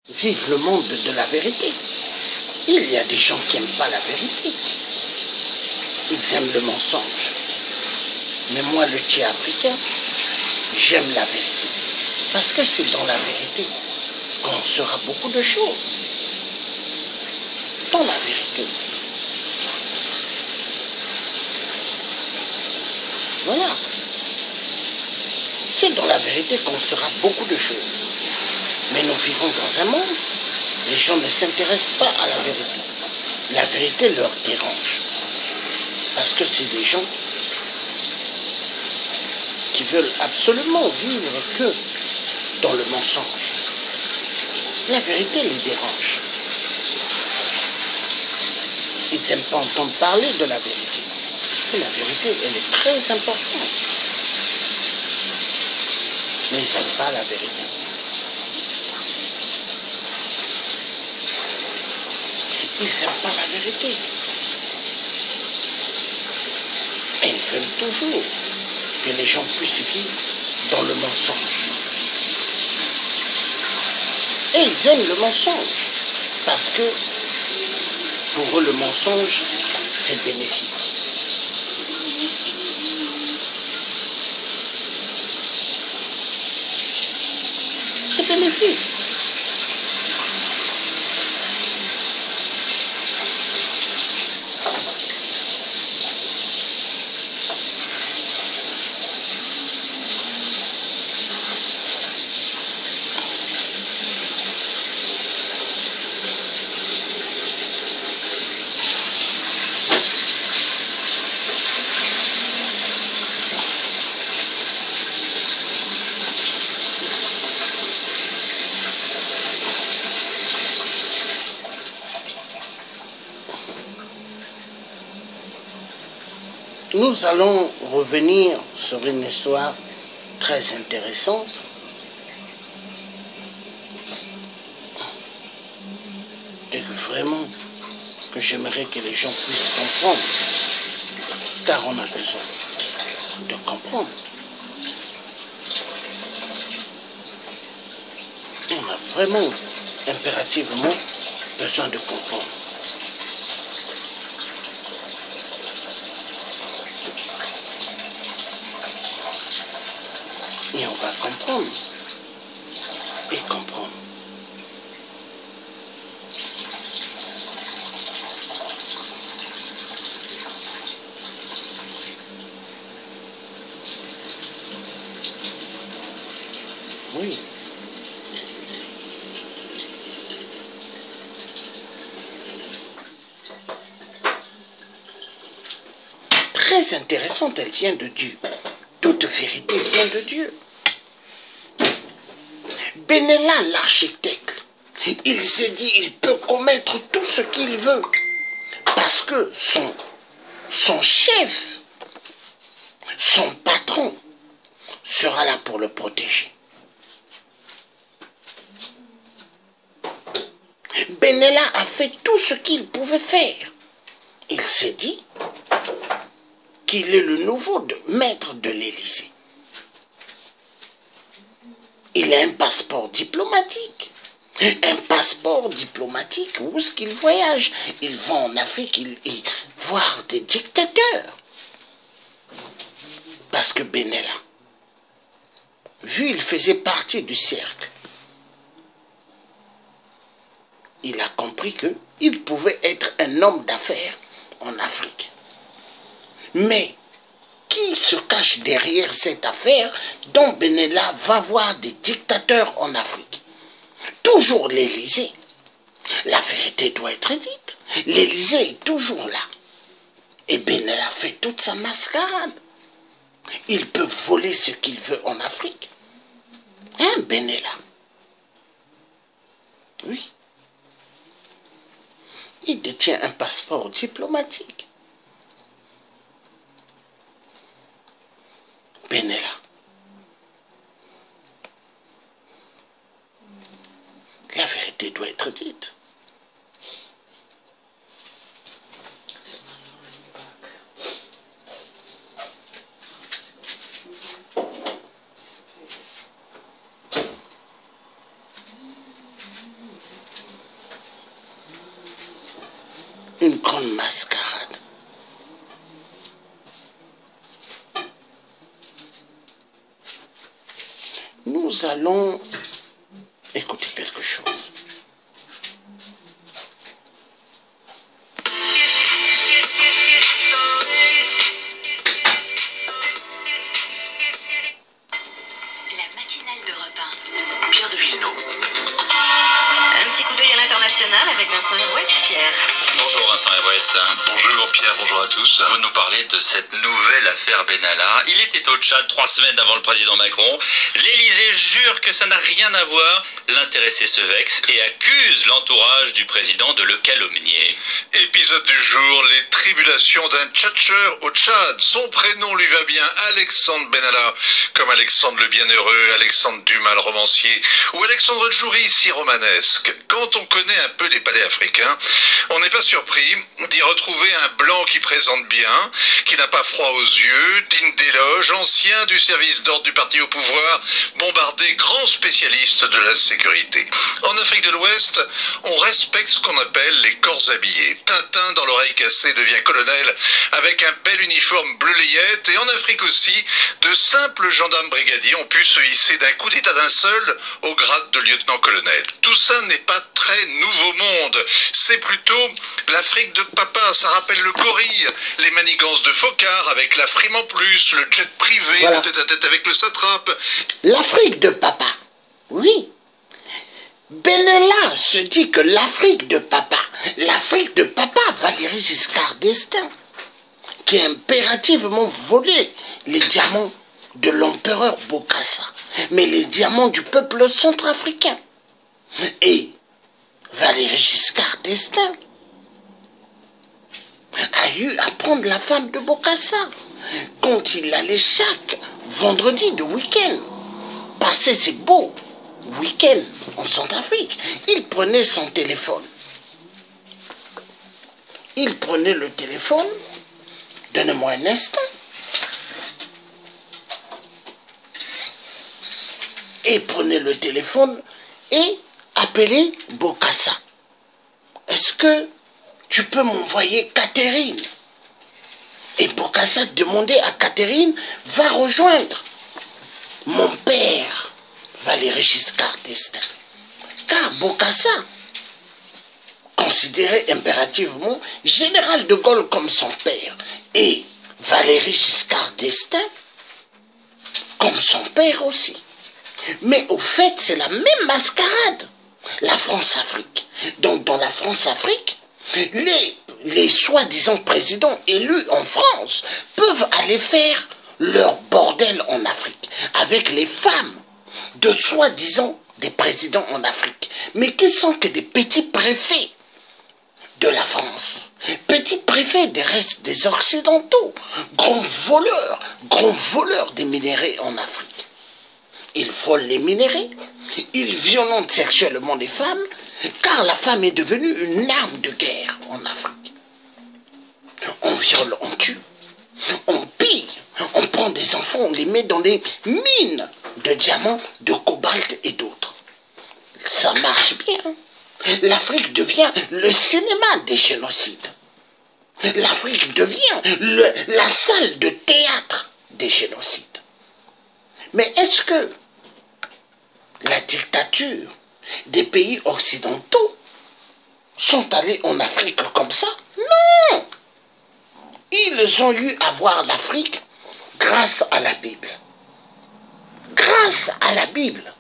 Vive le monde de la vérité. Il y a des gens qui n'aiment pas la vérité. Ils aiment le mensonge. Mais moi, le Tchè africain, j'aime la vérité. Parce que c'est dans la vérité qu'on saura beaucoup de choses. Dans la vérité. Voilà. C'est dans la vérité qu'on saura beaucoup de choses. Mais nous vivons dans un monde, les gens ne s'intéressent pas à la vérité. La vérité leur dérange. Parce que c'est des gens qui veulent absolument vivre que dans le mensonge. La vérité les dérange. Ils n'aiment pas entendre parler de la vérité. Et la vérité, elle est très importante. Mais ils n'aiment pas la vérité. Ils n'aiment pas la vérité. Et ils veulent toujours que les gens puissent vivre dans le mensonge. Et ils aiment le mensonge. Parce que pour eux, le mensonge, c'est bénéfique. C'est bénéfique. Nous allons revenir sur une histoire très intéressante. Et vraiment que j'aimerais que les gens puissent comprendre. Car on a besoin de comprendre. On a vraiment impérativement besoin de comprendre. Et on va comprendre. Et comprendre. Oui. Très intéressante, elle vient de Dieu. Toute vérité vient de Dieu. Benella, l'architecte, il s'est dit il peut commettre tout ce qu'il veut. Parce que son chef, son patron, sera là pour le protéger. Benella a fait tout ce qu'il pouvait faire. Il s'est dit qu'il est le nouveau maître de l'Élysée. Il a un passeport diplomatique. Un passeport diplomatique où est-ce qu'il voyage? Il va en Afrique voir des dictateurs. Parce que Benella, vu il faisait partie du cercle, il a compris qu'il pouvait être un homme d'affaires en Afrique. Mais qui se cache derrière cette affaire dont Benella va voir des dictateurs en Afrique? Toujours l'Élysée. La vérité doit être dite. L'Élysée est toujours là. Et Benella fait toute sa mascarade. Il peut voler ce qu'il veut en Afrique. Hein, Benella? Oui. Il détient un passeport diplomatique. Benella. La vérité doit être dite. grande mascarade. Nous allons écouter quelque chose. La matinale d'Europe 1. Pierre de Villeneuve. Un petit coup d'œil à l'international avec Vincent Herouet. Pierre. Bonjour Vincent Herouet. Bonjour Pierre, bonjour à tous. Vous nous parlez de cette nouvelle affaire Benalla. Il était au Tchad 3 semaines avant le président Macron. L'Élysée jure que ça n'a rien à voir. L'intéressé se vexe et accuse l'entourage du président de le calomnier. Épisode du jour, les tribulations d'un tchatcheur au Tchad. Son prénom lui va bien, Alexandre Benalla, comme Alexandre le Bienheureux, Alexandre Dumas le romancier, ou Alexandre Djouri, si romanesque. Quand on connaît un peu les palais africains, on n'est pas surpris d'y retrouver un blanc qui présente bien, qui n'a pas froid aux yeux, digne d'éloge, ancien du service d'ordre du parti au pouvoir, bombardé, grand spécialiste de la sécurité. En Afrique de l'Ouest, on respecte ce qu'on appelle les corps habillés. Tintin dans l'oreille cassée devient colonel avec un bel uniforme bleu layette, et en Afrique aussi, de simples gendarmes brigadiers ont pu se hisser d'un coup d'état d'un seul au grade de lieutenant-colonel. Tout ça n'est pas très nouveau monde, c'est plutôt l'Afrique de papa, ça rappelle le gorille, les manigances de Focard avec la frime en plus, le jet privé, Voilà. le tête-à-tête avec le satrape. L'Afrique de papa, oui. Benalla se dit que l'Afrique de papa Valéry Giscard d'Estaing, qui a impérativement volé les diamants de l'empereur Bokassa, mais les diamants du peuple centrafricain. Et Valéry Giscard d'Estaing a eu à prendre la femme de Bokassa quand il allait chaque vendredi de week-end passer ses beaux week-ends en Centrafrique. Il prenait son téléphone. Il prenait le téléphone. Donnez-moi un instant. Et prenait le téléphone et appelait Bokassa. Est-ce que tu peux m'envoyer Catherine? Et Bokassa demandait à Catherine, va rejoindre mon père, Valéry Giscard d'Estaing. Car Bokassa considérait impérativement Général de Gaulle comme son père et Valéry Giscard d'Estaing comme son père aussi. Mais au fait, c'est la même mascarade, la France-Afrique. Donc dans la France-Afrique, les soi-disant présidents élus en France peuvent aller faire leur bordel en Afrique avec les femmes de soi-disant des présidents en Afrique, mais qui sont que des petits préfets de la France, petits préfets des restes des Occidentaux, grands voleurs des minéraux en Afrique. Ils volent les minéraux, ils violentent sexuellement les femmes, car la femme est devenue une arme de guerre en Afrique. On viole, on tue, on pille, on prend des enfants, on les met dans des mines de diamants, de cobalt et d'autres. Ça marche bien. L'Afrique devient le cinéma des génocides. L'Afrique devient la salle de théâtre des génocides. Mais est-ce que la dictature des pays occidentaux sont allés en Afrique comme ça? Non! Ils ont eu à voir l'Afrique grâce à la Bible. Grâce à la Bible.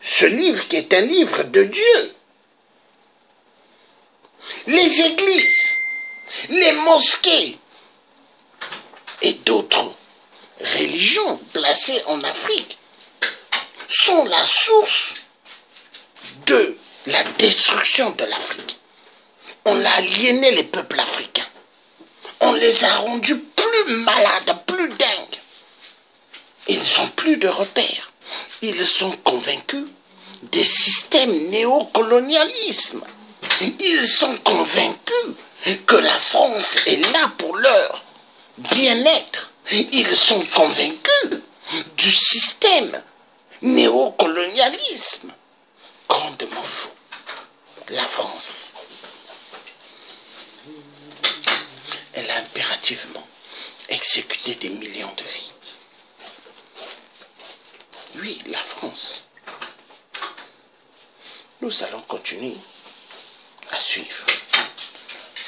Ce livre qui est un livre de Dieu. Les églises, les mosquées et d'autres religions placées en Afrique sont la source de la destruction de l'Afrique. On a aliéné les peuples africains. On les a rendus plus malades, plus dingues. Ils n'ont plus de repères. Ils sont convaincus des systèmes néocolonialisme. Ils sont convaincus que la France est là pour leur bien-être. Ils sont convaincus du système néocolonialisme. Grandement faux. La France exécuté des millions de vies. Oui, la France. Nous allons continuer à suivre.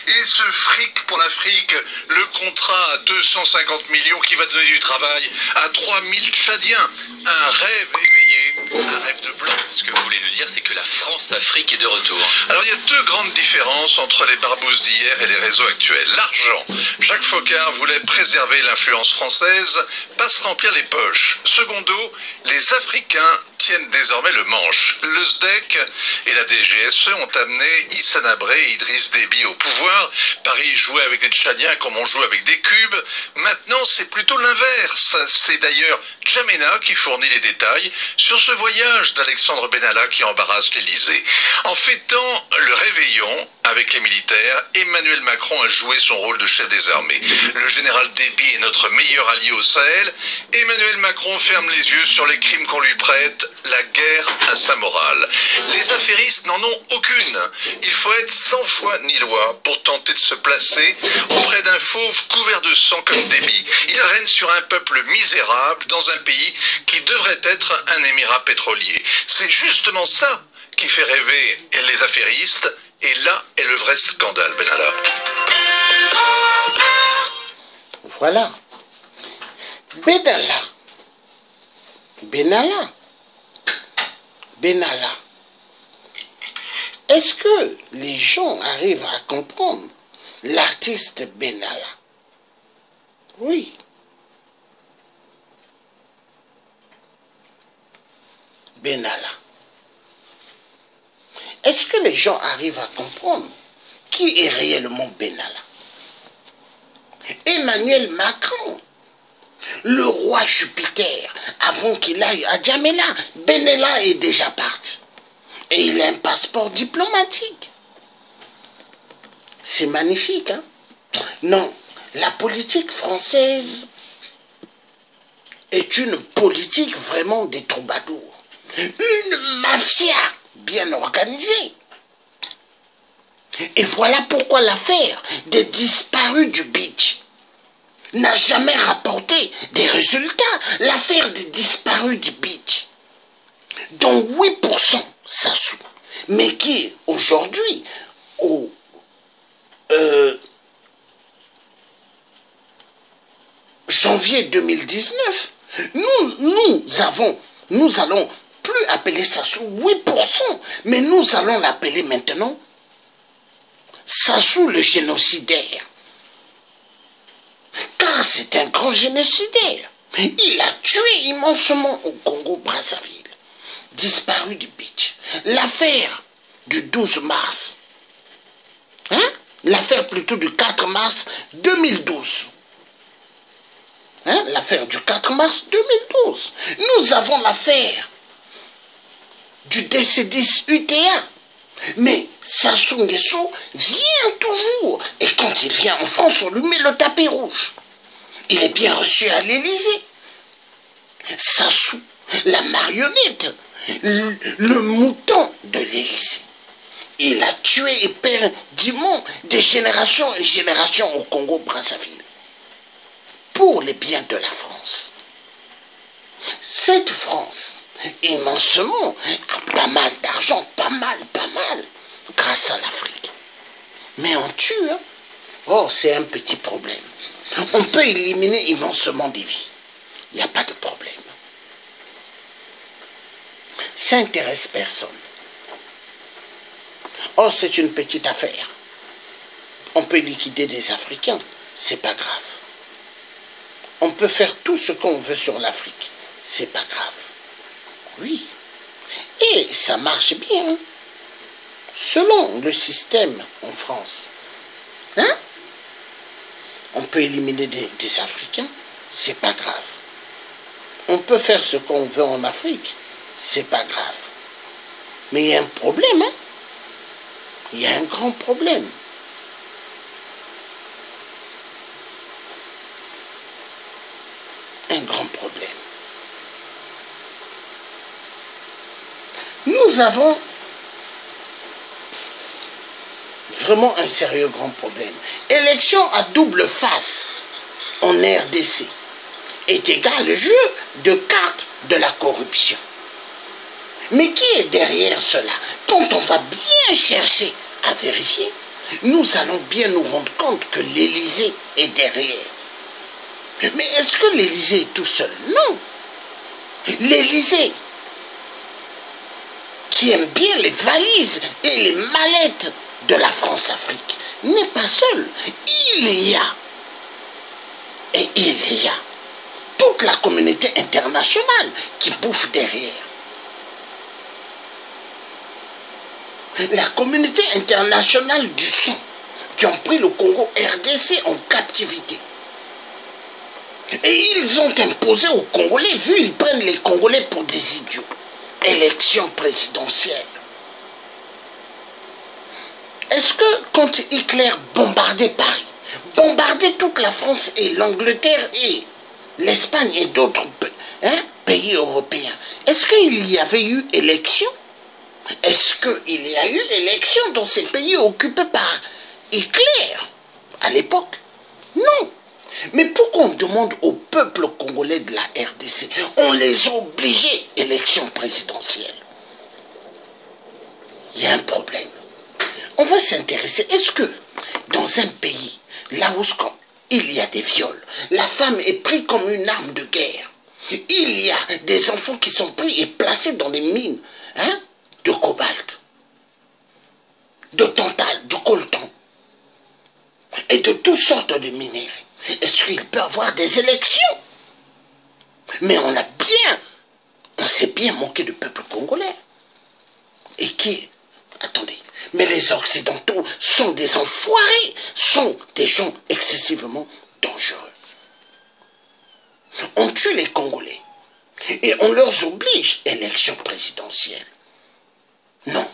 Et ce fric pour l'Afrique, le contrat à 250 millions qui va donner du travail à 3000 Tchadiens. Un rêve éveillé, un rêve de blanc. Ce que vous voulez nous dire, c'est que la France-Afrique est de retour. Alors il y a deux grandes différences entre les barbouzes d'hier et les réseaux actuels. L'argent. Jacques Foccart voulait préserver l'influence française, pas se remplir les poches. Secondo, les Africains tiennent désormais le manche. Le SDEC et la DGSE ont amené Hissène Habré et Idriss Déby au pouvoir. Paris jouait avec les Tchadiens comme on joue avec des cubes. Maintenant, c'est plutôt l'inverse. C'est d'ailleurs Djamena qui fournit les détails sur ce voyage d'Alexandre Benalla qui embarrasse l'Élysée. En fêtant le réveillon avec les militaires, Emmanuel Macron a joué son rôle de chef des armées. Le général Déby est notre meilleur allié au Sahel. Emmanuel Macron ferme les yeux sur les crimes qu'on lui prête. La guerre a sa morale. Les affairistes n'en ont aucune. Il faut être sans foi ni loi pour tenter de se placer auprès d'un fauve couvert de sang comme Déby. Il règne sur un peuple misérable dans un pays qui devrait être un émirat pétrolier. C'est justement ça qui fait rêver les affairistes. Et là est le vrai scandale, Benalla. Voilà. Benalla. Est-ce que les gens arrivent à comprendre l'artiste Benalla? Oui. Benalla. Est-ce que les gens arrivent à comprendre qui est réellement Benalla? Emmanuel Macron, le roi Jupiter, avant qu'il aille à Djamena, Benalla est déjà parti. Et il a un passeport diplomatique. C'est magnifique, hein? Non, la politique française est une politique vraiment des troubadours. Une mafia bien organisée. Et voilà pourquoi l'affaire des disparus du beach n'a jamais rapporté des résultats. L'affaire des disparus du beach, dont 8% Sassou, mais qui aujourd'hui, au janvier 2019, nous allons plus appeler Sassou 8%, mais nous allons l'appeler maintenant Sassou le génocidaire. Car c'est un grand génocidaire. Il a tué immensement au Congo-Brazzaville. Disparu du beach. L'affaire du 12 mars. Hein? L'affaire plutôt du 4 mars 2012. Hein? L'affaire du 4 mars 2012. Nous avons l'affaire du DC-10 UTA. Mais Sassou Nguesso vient toujours. Et quand il vient en France, on lui met le tapis rouge. Il est bien reçu à l'Élysée. Sassou, la marionnette, le mouton de l'Élysée. Il a tué éperdument des générations et générations au Congo-Brazzaville. Pour les biens de la France. Cette France, immensement, a pas mal d'argent, pas mal, grâce à l'Afrique. Mais on tue, hein? Oh, c'est un petit problème. On peut éliminer immensement des vies. Il n'y a pas de problème. Ça n'intéresse personne. Oh, c'est une petite affaire. On peut liquider des Africains, c'est pas grave. On peut faire tout ce qu'on veut sur l'Afrique, c'est pas grave. Oui. Et ça marche bien. Selon le système en France. Hein? On peut éliminer des Africains, c'est pas grave. On peut faire ce qu'on veut en Afrique, c'est pas grave. Mais il y a un problème, hein? Il y a un grand problème. Un grand problème. Nous avons vraiment un sérieux grand problème. Élection à double face. en RDC est égal jeu de cartes de la corruption. Mais qui est derrière cela? Quand on va bien chercher à vérifier, nous allons bien nous rendre compte que l'Élysée est derrière. Mais est-ce que l'Élysée est tout seul? Non. L'Élysée, qui aime bien les valises et les mallettes de la France-Afrique, n'est pas seul. Il y a toute la communauté internationale qui bouffe derrière. La communauté internationale du sang qui ont pris le Congo RDC en captivité. Et ils ont imposé aux Congolais, vu qu'ils prennent les Congolais pour des idiots, élection présidentielle. Est-ce que quand Hitler bombardait Paris, bombardait toute la France et l'Angleterre et l'Espagne et d'autres pays européens, est-ce qu'il y avait eu élection? Est-ce qu'il y a eu élection dans ces pays occupés par Hitler à l'époque? Non. Mais pourquoi on demande au peuple congolais de la RDC? On les a obligés élection présidentielle. Il y a un problème. On va s'intéresser. Est-ce que dans un pays, là où il y a des viols, la femme est prise comme une arme de guerre, il y a des enfants qui sont pris et placés dans des mines de cobalt, de tantal, de coltan et de toutes sortes de minéraux, est-ce qu'il peut y avoir des élections? Mais on s'est bien moqué du peuple congolais. Et attendez, mais les Occidentaux sont des enfoirés, sont des gens excessivement dangereux. On tue les Congolais et on leur oblige élection présidentielle. Non,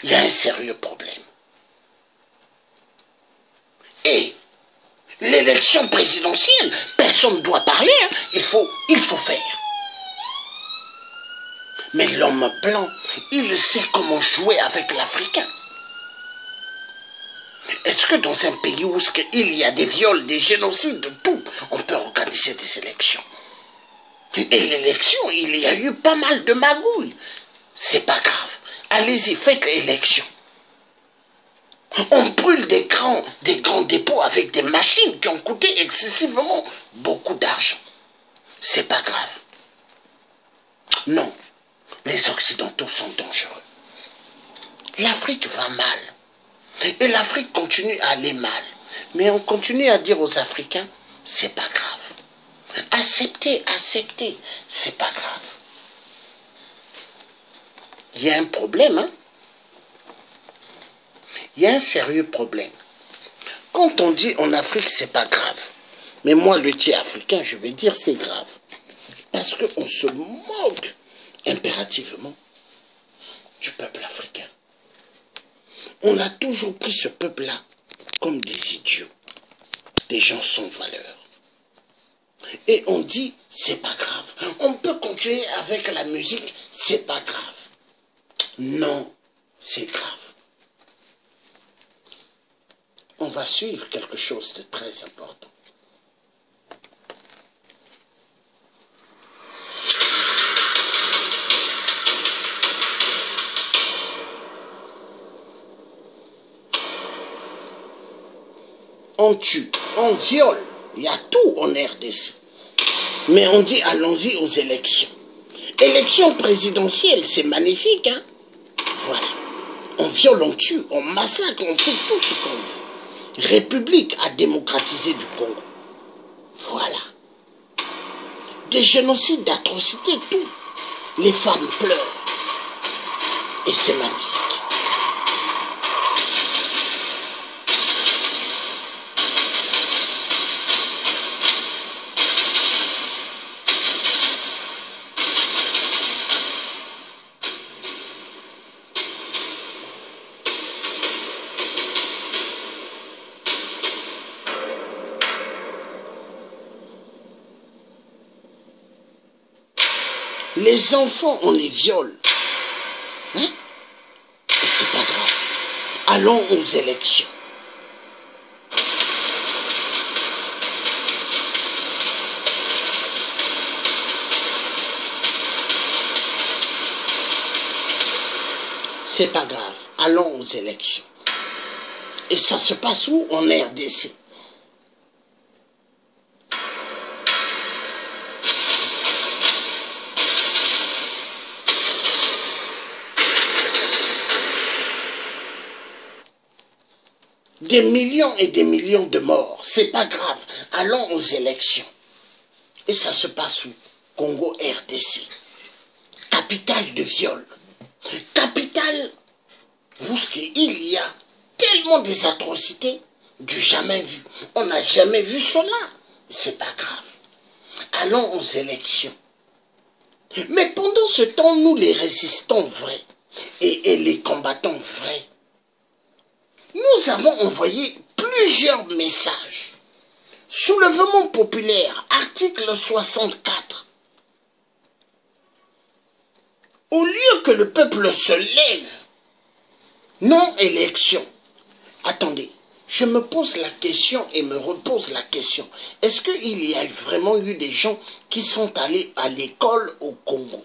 il y a un sérieux problème. Et l'élection présidentielle, personne ne doit parler, il faut faire. Mais l'homme blanc, il sait comment jouer avec l'Africain. Est-ce que dans un pays où il y a des viols, des génocides, tout, on peut organiser des élections? Et l'élection, il y a eu pas mal de magouilles. C'est pas grave. Allez-y, faites l'élection. On brûle des grands dépôts avec des machines qui ont coûté excessivement beaucoup d'argent. C'est pas grave. Non, les Occidentaux sont dangereux. L'Afrique va mal. Et l'Afrique continue à aller mal. Mais on continue à dire aux Africains, c'est pas grave. Acceptez, c'est pas grave. Il y a un problème, hein? Il y a un sérieux problème. Quand on dit en Afrique, c'est pas grave. Mais moi, le tiers africain, je vais dire c'est grave. Parce qu'on se moque impérativement du peuple africain. On a toujours pris ce peuple-là comme des idiots, des gens sans valeur. Et on dit, c'est pas grave. On peut continuer avec la musique, c'est pas grave. Non, c'est grave. On va suivre quelque chose de très important. On tue, on viole, il y a tout en RDC. Mais on dit allons-y aux élections. Élections présidentielles, c'est magnifique, hein? Voilà. On viole, on tue, on massacre, on fait tout ce qu'on veut. République à démocratiser du Congo. Voilà. Des génocides, d'atrocités, tout. Les femmes pleurent. Et c'est magnifique. Les enfants, on les viole. Hein? Et c'est pas grave. Allons aux élections. C'est pas grave, allons aux élections. Et ça se passe où? En RDC. Des millions et des millions de morts, c'est pas grave, allons aux élections. Et ça se passe où? Congo RDC. Capitale de viol. Capitale où il y a tellement des atrocités du jamais vu. On n'a jamais vu cela. C'est pas grave. Allons aux élections. Mais pendant ce temps, nous les résistants vrais et les combattants vrais, nous avons envoyé plusieurs messages. Soulèvement populaire, article 64. Au lieu que le peuple se lève, non élection. Attendez, je me pose la question et me repose la question. Est-ce qu'il y a vraiment eu des gens qui sont allés à l'école au Congo?